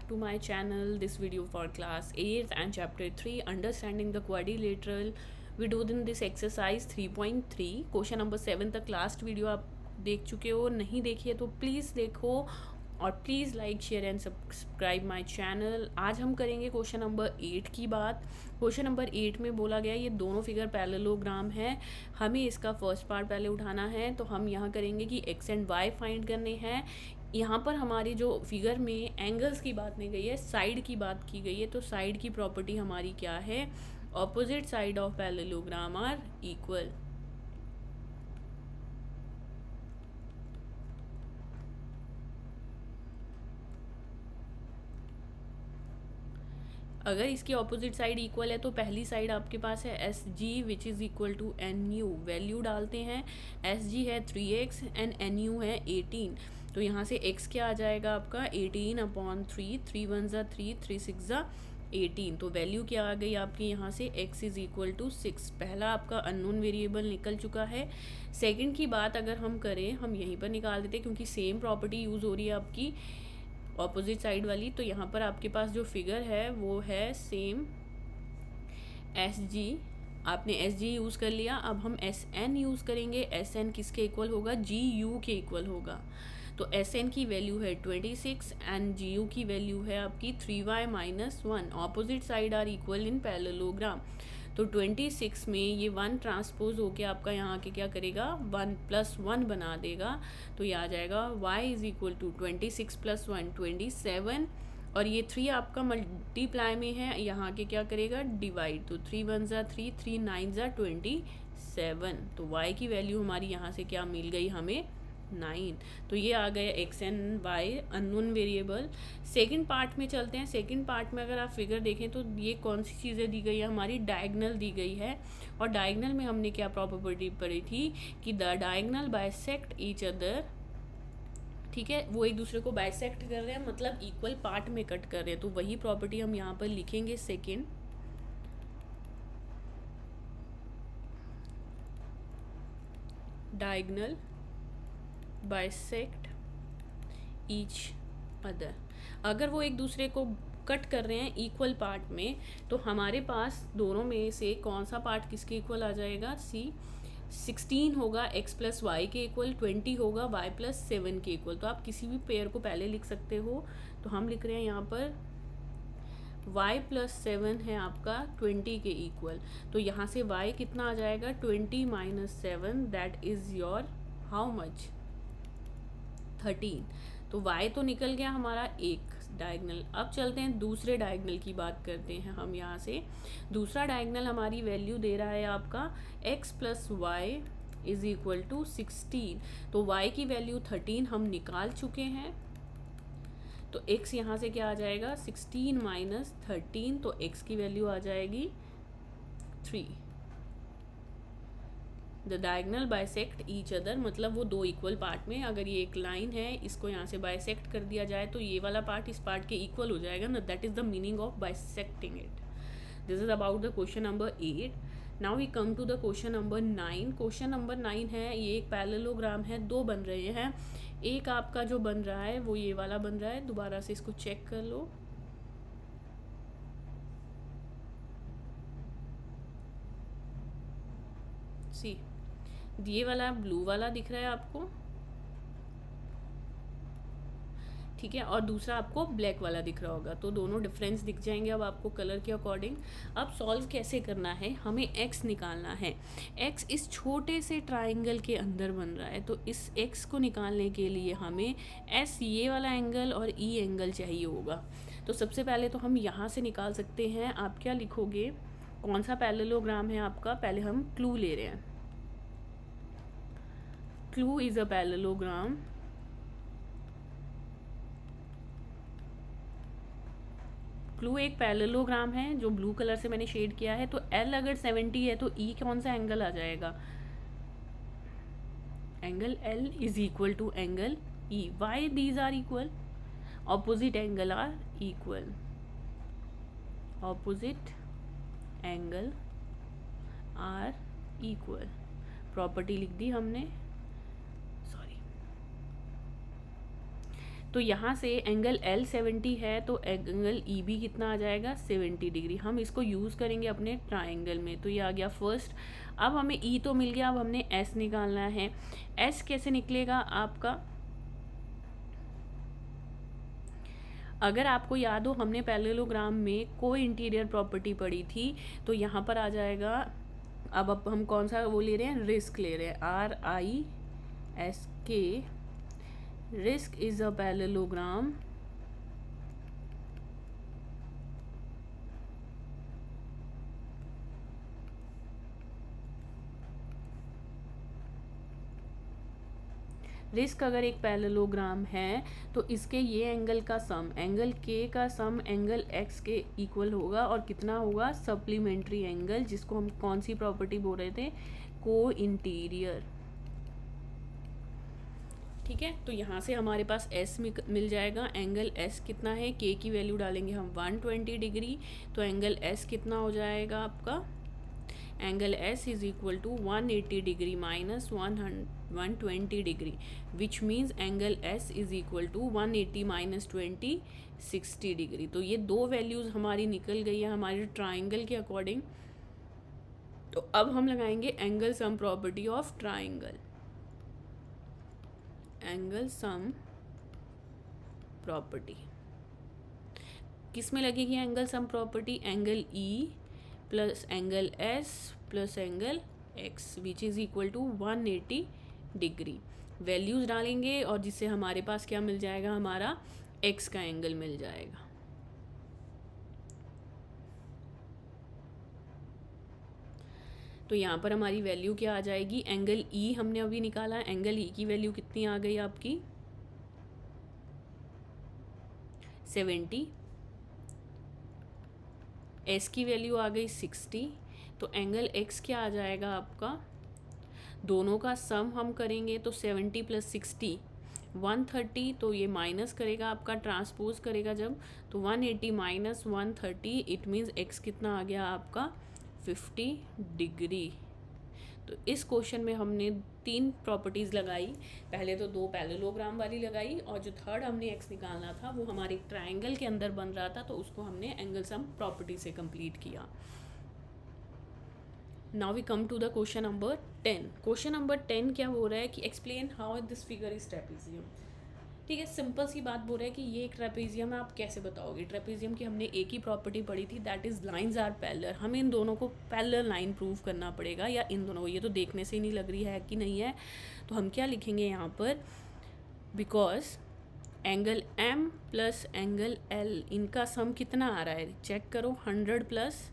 back to my channel. This video for class 8th and chapter 3 understanding the quadrilateral. We do in this exercise 3.3 question number 7 तक last video आप देख चुके हो, नहीं देखिए तो प्लीज़ देखो और please like share and subscribe my channel. आज हम करेंगे क्वेश्चन नंबर 8 की बात। क्वेश्चन नंबर 8 में बोला गया ये दोनों फिगर पैरेललोग्राम है, हमें इसका फर्स्ट पार्ट पहले उठाना है। तो हम यहाँ करेंगे कि एक्स एंड वाई फाइंड करने हैं। यहाँ पर हमारी जो फिगर में एंगल्स की बात नहीं गई है, साइड की बात की गई है। तो साइड की प्रॉपर्टी हमारी क्या है? Opposite side of parallelogram are equal. अगर इसकी ऑपोजिट साइड इक्वल है तो पहली साइड आपके पास है S G which is equal to N U. Value डालते हैं, एस जी है 3x एंड एन यू है 18। तो यहाँ से x क्या आ जाएगा आपका 18/3, 3 1 ज़ा 3, 3 6 ज़ा 18। तो वैल्यू क्या आ गई आपकी यहाँ से x इज़ इक्वल टू 6। पहला आपका अननोन वेरिएबल निकल चुका है। सेकंड की बात अगर हम करें, हम यहीं पर निकाल देते क्योंकि सेम प्रॉपर्टी यूज़ हो रही है आपकी ऑपोजिट साइड वाली। तो यहाँ पर आपके पास जो फिगर है वो है सेम एस जी। आपने एस जी यूज़ कर लिया, अब हम एस एन यूज़ करेंगे। एस एन किसके इक्वल होगा? जी यू के इक्वल होगा। तो एस एन की वैल्यू है 26 एंड जी यू की वैल्यू है आपकी 3y - 1। Opposite side are equal in parallelogram. तो 26 में ये 1 ट्रांसपोज होके आपका यहाँ के क्या करेगा? 1 + 1 बना देगा। तो ये आ जाएगा y इज़ इक्वल टू 26 + 1 27। और ये 3 आपका मल्टीप्लाई में है, यहाँ के क्या करेगा? डिवाइड। तो 3 1 ज़ा 3, 3 9 ज़ा 27। तो y की वैल्यू हमारी यहाँ से क्या मिल गई हमें? 9। तो ये आ गया X and Y unknown variable. Second part में चलते हैं। सेकंड पार्ट में अगर आप फिगर देखें तो ये कौन सी चीज़ें दी गई है? हमारी डायगनल दी गई है। और डायगनल में हमने क्या प्रॉपर्टी पढ़ी थी कि the diagonal bisect each other. ठीक है, वो एक दूसरे को बाइसेक्ट कर रहे हैं, मतलब इक्वल पार्ट में कट कर रहे हैं। तो वही प्रॉपर्टी हम यहाँ पर लिखेंगे। Second, diagonal bisect each other. अगर वो एक दूसरे को कट कर रहे हैं इक्वल पार्ट में, तो हमारे पास दोनों में से कौन सा पार्ट किसके इक्वल आ जाएगा? सी 16 होगा x + y के इक्वल, 20 होगा y + 7 के इक्वल। तो आप किसी भी पेयर को पहले लिख सकते हो। तो हम लिख रहे हैं यहाँ पर y + 7 है आपका 20 के इक्वल। तो यहाँ से y कितना आ जाएगा? 20 - 7 that is your how much? 13। तो y तो निकल गया हमारा एक डायगनल। अब चलते हैं दूसरे डायगनल की बात करते हैं हम। यहाँ से दूसरा डायगनल हमारी वैल्यू दे रहा है आपका x + y is equal to 16। तो y की वैल्यू 13 हम निकाल चुके हैं। तो x यहाँ से क्या आ जाएगा? 16 - 13। तो x की वैल्यू आ जाएगी 3। The diagonal bisect each other, मतलब वो दो इक्वल पार्ट में, अगर ये एक लाइन है इसको यहाँ से बाइसेक्ट कर दिया जाए तो ये वाला पार्ट इस पार्ट के इक्वल हो जाएगा ना। That is the meaning of bisecting it. This is about the question number 8। Now we come to the question number 9। Question number 9 है, ये एक पैरेललोग्राम है, दो बन रहे हैं। एक आपका जो बन रहा है वो ये वाला बन रहा है। दोबारा से इसको चेक कर लो। सी, ये वाला ब्लू वाला दिख रहा है आपको, ठीक है, और दूसरा आपको ब्लैक वाला दिख रहा होगा। तो दोनों डिफरेंस दिख जाएंगे अब आपको कलर के अकॉर्डिंग। अब सॉल्व कैसे करना है? हमें x निकालना है। x इस छोटे से ट्राइंगल के अंदर बन रहा है, तो इस x को निकालने के लिए हमें s ये वाला एंगल और e एंगल चाहिए होगा। तो सबसे पहले तो हम यहाँ से निकाल सकते हैं। आप क्या लिखोगे? कौन सा पैरेललोग्राम है आपका? पहले हम क्लू ले रहे हैं। Clue is a parallelogram clue एक पैरेललोग्राम है जो ब्लू कलर से मैंने शेड किया है। तो L अगर 70 है तो E कौन सा एंगल आ जाएगा? Angle L is equal to angle E। Why these are equal, opposite angle are equal. Opposite angle are equal. Property लिख दी हमने, सॉरी। तो यहाँ से एंगल L 70 है तो एंगल EB कितना आ जाएगा 70 डिग्री। हम इसको यूज़ करेंगे अपने ट्राइंगल में। तो ये आ गया फर्स्ट। अब हमें E तो मिल गया, अब हमने S निकालना है। S कैसे निकलेगा आपका, अगर आपको याद हो हमने पैरेललोग्राम में कोई इंटीरियर प्रॉपर्टी पढ़ी थी, तो यहाँ पर आ जाएगा। अब हम कौन सा वो ले रहे हैं, रिस्क ले रहे हैं, RISK। Risk is a parallelogram risk अगर एक पैरेललोग्राम है तो इसके ये एंगल का सम, एंगल K का सम एंगल X के इक्वल होगा, और कितना होगा, सप्लीमेंट्री एंगल, जिसको हम कौन सी प्रॉपर्टी बोल रहे थे, को इंटीरियर। ठीक है, तो यहाँ से हमारे पास S मिल जाएगा। एंगल S कितना है, K की वैल्यू डालेंगे हम 120 डिग्री, तो एंगल S कितना हो जाएगा आपका, angle S is equal to 180 degree minus 120 degree, which means angle S is equal to 180 minus 20 60 degree. तो ये दो वैल्यूज़ हमारी निकल गई है हमारे ट्राइंगल के अकॉर्डिंग। तो अब हम लगाएंगे angle sum property of triangle. Angle sum property किस में लगेगी, angle sum property angle E plus angle S plus angle X which is equal to 180 degree. Values डालेंगे और जिससे हमारे पास क्या मिल जाएगा, हमारा X का एंगल मिल जाएगा। तो यहाँ पर हमारी वैल्यू क्या आ जाएगी, एंगल E हमने अभी निकाला, एंगल E की वैल्यू कितनी आ गई आपकी 70, S की वैल्यू आ गई 60, तो एंगल X क्या आ जाएगा आपका, दोनों का सम हम करेंगे तो 70 प्लस 60 130, तो ये माइनस करेगा आपका, ट्रांसपोज करेगा जब, तो 180 माइनस 130 इट मीन्स X कितना आ गया आपका 50 डिग्री। तो इस क्वेश्चन में हमने 3 प्रॉपर्टीज़ लगाई, पहले तो 2 पैरेललोग्राम वाली लगाई, और जो थर्ड हमने X निकालना था वो हमारे ट्राइंगल के अंदर बन रहा था, तो उसको हमने एंगल सम प्रॉपर्टी से कंप्लीट किया। Now we come to the question number 10। Question number 10 क्या हो रहा है कि explain how this figure is trapezium. ठीक है, सिंपल सी बात बोल रहा है कि ये एक ट्रेपेजियम है, आप कैसे बताओगे। ट्रेपेजियम की हमने एक ही प्रॉपर्टी पढ़ी थी, that is lines are parallel. हमें इन दोनों को पैरेलल लाइन प्रूव करना पड़ेगा, या इन दोनों को, ये तो देखने से ही नहीं लग रही है कि नहीं है, तो हम क्या लिखेंगे यहाँ पर, because angle M plus angle L इनका सम कितना आ रहा है, चेक करो, 100 प्लस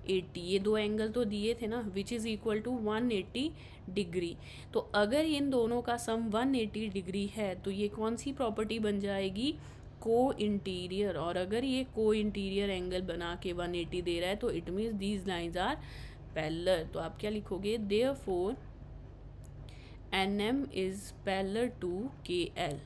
80, ये दो एंगल तो दिए थे ना, which is equal to 180 degree. तो अगर इन दोनों का सम 180 डिग्री है तो ये कौन सी प्रॉपर्टी बन जाएगी, को इंटीरियर। और अगर ये को इंटीरियर एंगल बना के 180 दे रहा है तो it means these lines are parallel. तो आप क्या लिखोगे, therefore NM is parallel to KL।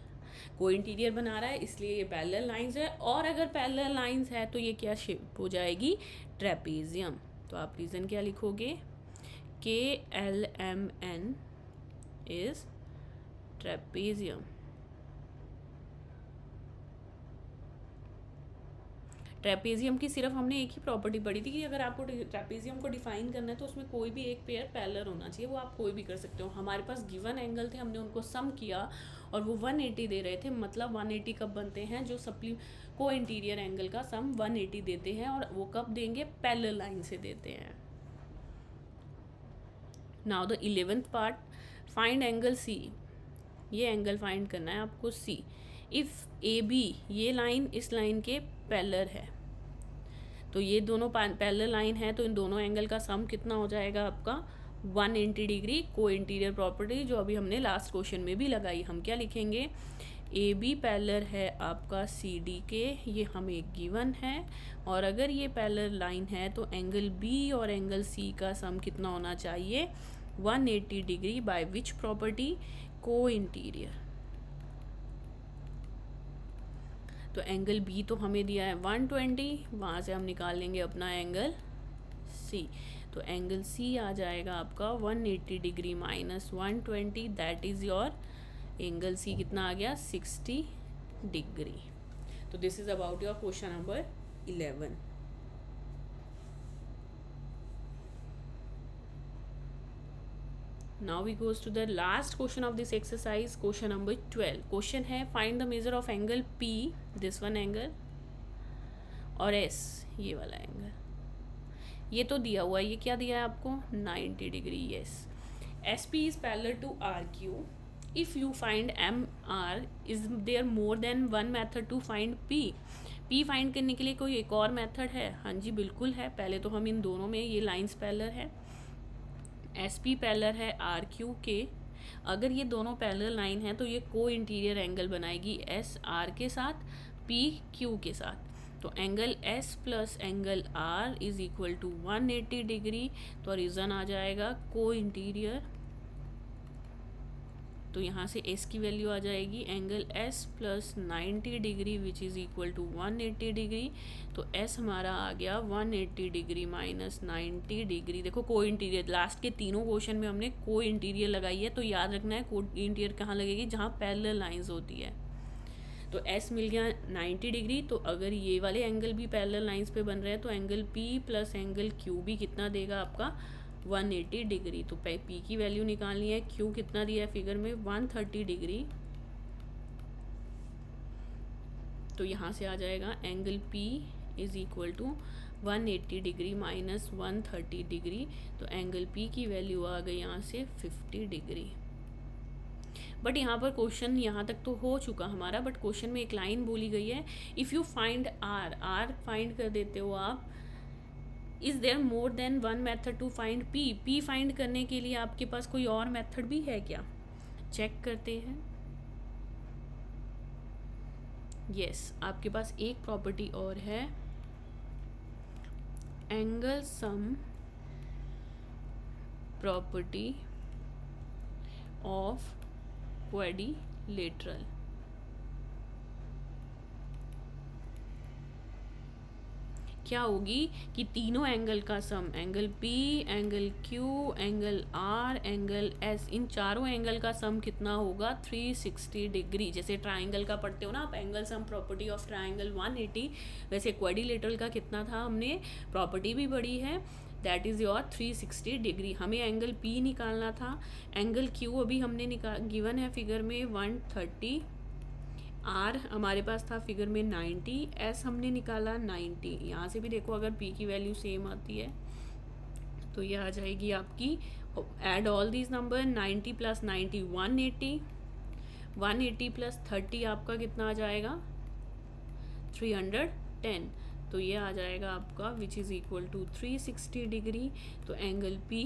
को इंटीरियर बना रहा है इसलिए ये पैरेलल लाइंस है, और अगर पैरेलल लाइंस है तो ये क्या शेप हो जाएगी, ट्रेपेजियम। तो आप रीज़न क्या लिखोगे, KLMN इज ट्रेपेजियम। ट्रेपेजियम की सिर्फ हमने एक ही प्रॉपर्टी पढ़ी थी कि अगर आपको ट्रेपेजियम को डिफाइन करना है तो उसमें कोई भी एक पेयर पैरेलल होना चाहिए, वो आप कोई भी कर सकते हो। हमारे पास गिवन एंगल थे, हमने उनको सम किया और वो 180 दे रहे थे, मतलब 180 कब बनते हैं, जो को इंटीरियर एंगल का सम 180 देते हैं, और वो कब देंगे, पैरेलल लाइन से देते हैं। Now the 11th part, find angle C। ये एंगल फाइंड करना है आपको C। इफ़ AB ये लाइन इस लाइन के पैरेलल है, तो ये दोनों पैरेलल लाइन है, तो इन दोनों एंगल का सम कितना हो जाएगा आपका 180 डिग्री। को इंटीरियर प्रॉपर्टी जो अभी हमने लास्ट क्वेश्चन में भी लगाई, हम क्या लिखेंगे, AB पैरेलल है आपका CD के, ये हमें गिवन है, और अगर ये पैरेलल लाइन है तो एंगल B और एंगल C का सम कितना होना चाहिए, 180 डिग्री, बाय विच प्रॉपर्टी, को इंटीरियर। तो एंगल B तो हमें दिया है 120, वहाँ से हम निकाल लेंगे अपना एंगल C। तो एंगल C आ जाएगा आपका 180 degree minus 120, that is your angle C कितना आ गया, 60 डिग्री। तो this is about your question number 11. Now we goes to the last question of this exercise, question number 12. Question है find the measure of angle P, this one angle, और S, ये वाला angle. ये तो दिया हुआ है, ये क्या दिया है आपको, 90 degree. Yes. SP is parallel to RQ. If you find MR, is there more than one method to find P? P find करने के लिए कोई एक और मेथड है? हाँ जी बिल्कुल है. पहले तो हम इन दोनों में, ये लाइंस पैरेलल है, SP पैरेलल है RQ के. अगर ये दोनों पैरेलल लाइन है तो ये को इंटीरियर एंगल बनाएगी SR के साथ, PQ के साथ. तो angle S plus angle R is equal to 180 degree. तो रीज़न आ जाएगा को इंटीरियर. तो यहाँ से S की वैल्यू आ जाएगी angle S plus 90 degree which is equal to 180 degree. तो S हमारा आ गया 180 डिग्री माइनस 90 डिग्री. देखो को इंटीरियर, लास्ट के तीनों क्वेश्चन में हमने को इंटीरियर लगाई है. तो याद रखना है को इंटीरियर कहाँ लगेगी, जहाँ पैरेलल लाइंस होती है. तो S मिल गया 90 डिग्री. तो अगर ये वाले एंगल भी पैरेलल लाइंस पे बन रहे हैं तो angle P plus angle Q भी कितना देगा आपका, 180 डिग्री. तो P की वैल्यू निकालनी है. Q कितना दिया है फिगर में, 130 डिग्री. तो यहाँ से आ जाएगा angle P is equal to 180 degree minus 130 degree. तो एंगल P की वैल्यू आ गई यहाँ से 50 डिग्री. बट यहाँ पर क्वेश्चन यहाँ तक तो हो चुका हमारा, बट क्वेश्चन में एक लाइन बोली गई है, if you find R find कर देते हो आप, is there more than one method to find P find करने के लिए आपके पास कोई और मेथड भी है क्या, चेक करते हैं. यस, आपके पास एक प्रॉपर्टी और है, angle sum property of quadrilateral. क्या होगी कि तीनों एंगल का sum, angle P, angle Q, angle R, angle S, इन चारों एंगल का सम कितना होगा, 360 डिग्री. जैसे ट्राइंगल का पढ़ते हो ना आप, angle sum property of triangle 180, वैसे क्वाड्रिलेटरल का कितना था, हमने प्रॉपर्टी भी पढ़ी है, दैट इज़ योर 360 डिग्री. हमें एंगल P निकालना था. एंगल Q अभी हमने गिवन है फिगर में 130, R हमारे पास था फिगर में 90, S हमने निकाला 90. यहाँ से भी देखो अगर P की वैल्यू सेम आती है तो ये आ जाएगी आपकी, add all these number, 90 plus 90 180, 180 plus 30 आपका कितना आ जाएगा, 310. तो ये आ जाएगा आपका which is equal to 360 degree. तो angle P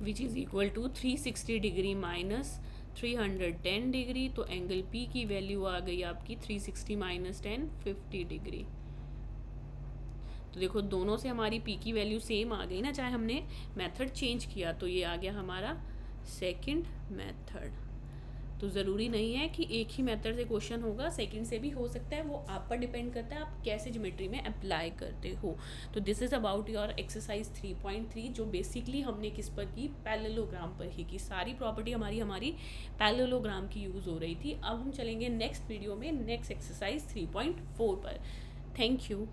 which is equal to 360 degree minus 310 degree. तो एंगल P की वैल्यू आ गई आपकी 360 माइनस 10, 50 डिग्री. तो देखो दोनों से हमारी P की वैल्यू सेम आ गई ना, चाहे हमने मेथड चेंज किया. तो ये आ गया हमारा सेकंड मेथड. तो ज़रूरी नहीं है कि एक ही मेथड से क्वेश्चन होगा, सेकंड से भी हो सकता है, वो आप पर डिपेंड करता है आप कैसे ज्योमेट्री में अप्लाई करते हो. तो this is about your exercise 3.3, जो बेसिकली हमने किस पर की, पैरेललोग्राम पर ही की. सारी प्रॉपर्टी हमारी पैरेललोग्राम की यूज़ हो रही थी. अब हम चलेंगे नेक्स्ट वीडियो में नेक्स्ट एक्सरसाइज 3.4 पर. Thank you.